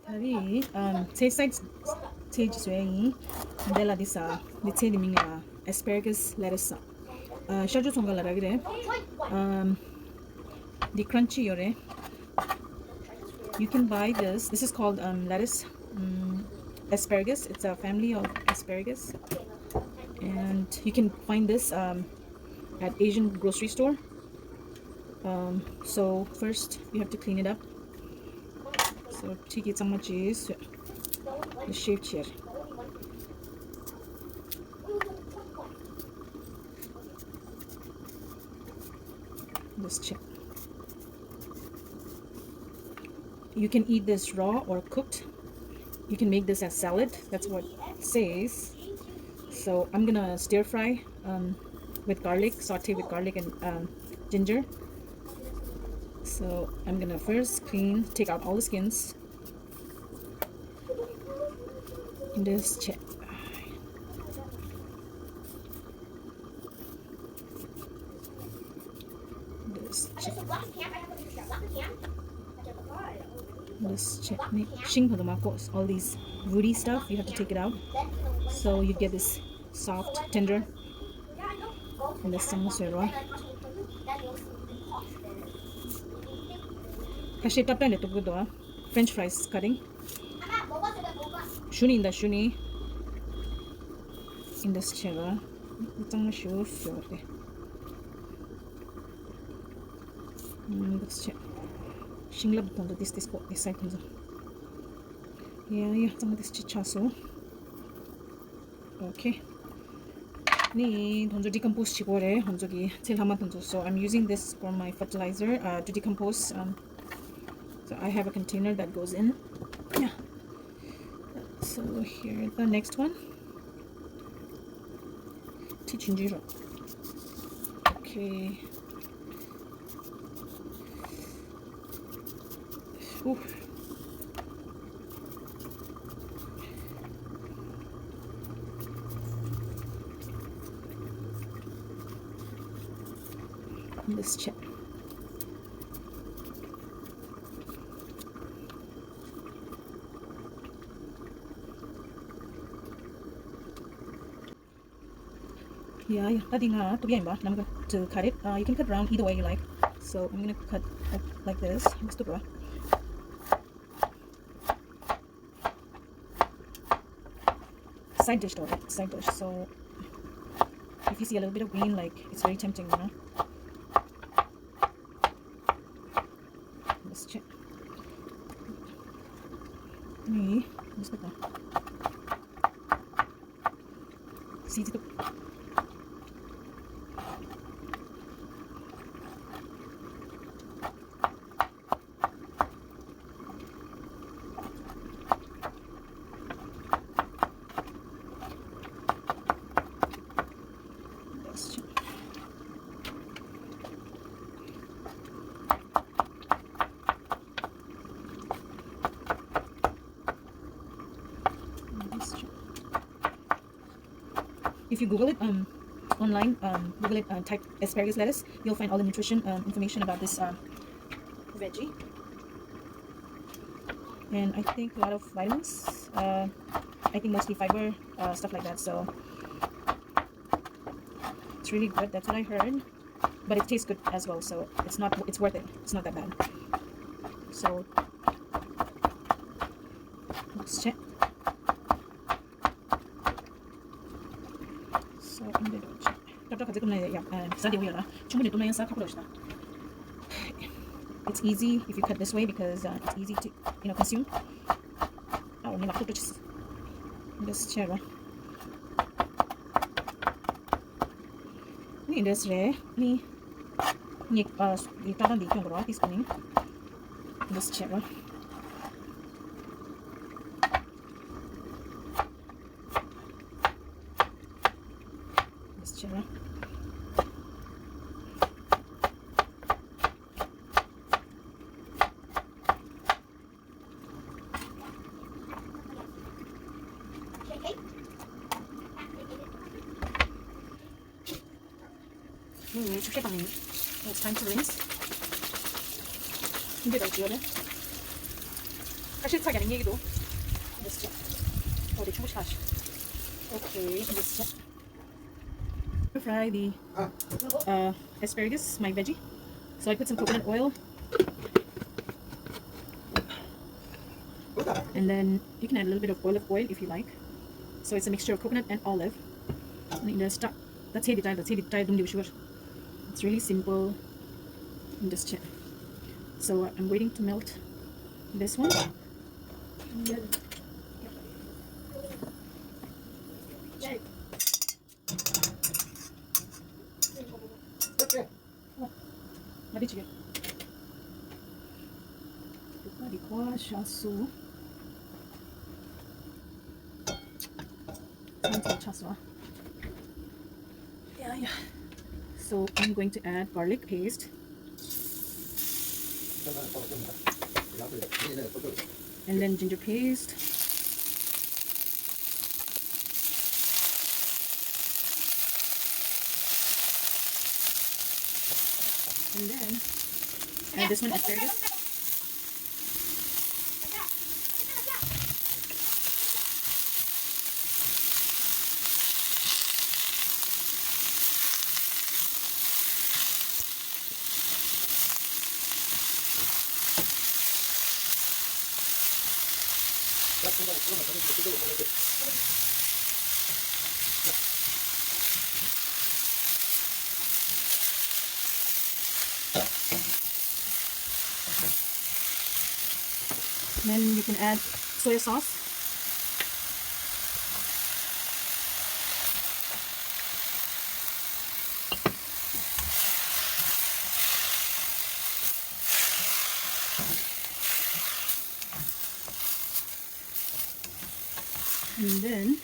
Tari tay sides tay jiswe dela disa the tay di minga asparagus lettuce shaju songa lara gire the crunchy yore. You can buy this is called lettuce asparagus. It's a family of asparagus, and you can find this at Asian grocery store. So first you have to clean it up. So take it some much is the shaved here. Just check. You can eat this raw or cooked. You can make this as salad. That's what it says. So I'm gonna stir fry with garlic, saute with garlic and ginger. So I'm gonna first take out all the skins. And just check. This chutney, all these woody stuff, you have to take it out. So you get this soft, tender. And this samusero. Kashi tapta le to French fries cutting. Shuni in the shuni. In this chair. Let's check. Shinglab this side comes. Yeah, some of this chichaso. Okay. Ni donjo decompose chibore honjogi til hama donjo. So I'm using this for my fertilizer to decompose. So I have a container that goes in. Yeah. So here the next one. Tichinjiro. Okay. Ooh. Let's check. Yeah, I think I'm going to cut it. You can cut round either way you like. So I'm gonna cut like this. Side dish though, side dish. So if you see a little bit of green, like it's very tempting, you know. Let's check. Let's look at see it. If you Google it online, Google it, type asparagus lettuce, you'll find all the nutrition information about this veggie. And I think a lot of vitamins. I think mostly fiber, stuff like that. So it's really good. That's what I heard. But it tastes good as well. So it's worth it. It's not that bad. So let's check. So it's easy if you cut this way because it's easy to consume. This chair. This chair. It's time to rinse. 사실 차게 하는 얘기도. 됐죠? 어디 주고 싶어. Okay, 됐죠? Fry the asparagus, my veggie. So I put some coconut oil, and then you can add a little bit of olive oil if you like. So it's a mixture of coconut and olive. And just start. That's it. Don't do sugar. It's really simple. And just check. So I'm waiting to melt this one. Mari sige. Di ko siya so. Yeah. So I'm going to add garlic paste. And then ginger paste. And then add this one, asparagus. Then you can add soy sauce. And then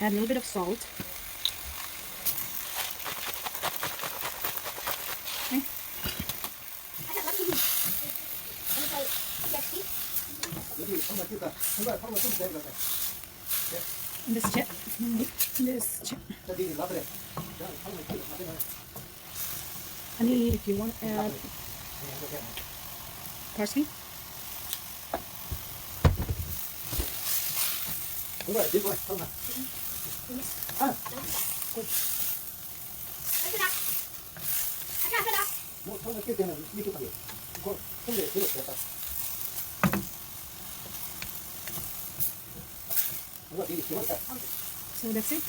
add a little bit of salt. Okay. And this chip. Honey, if you want to add parsley. So that's it.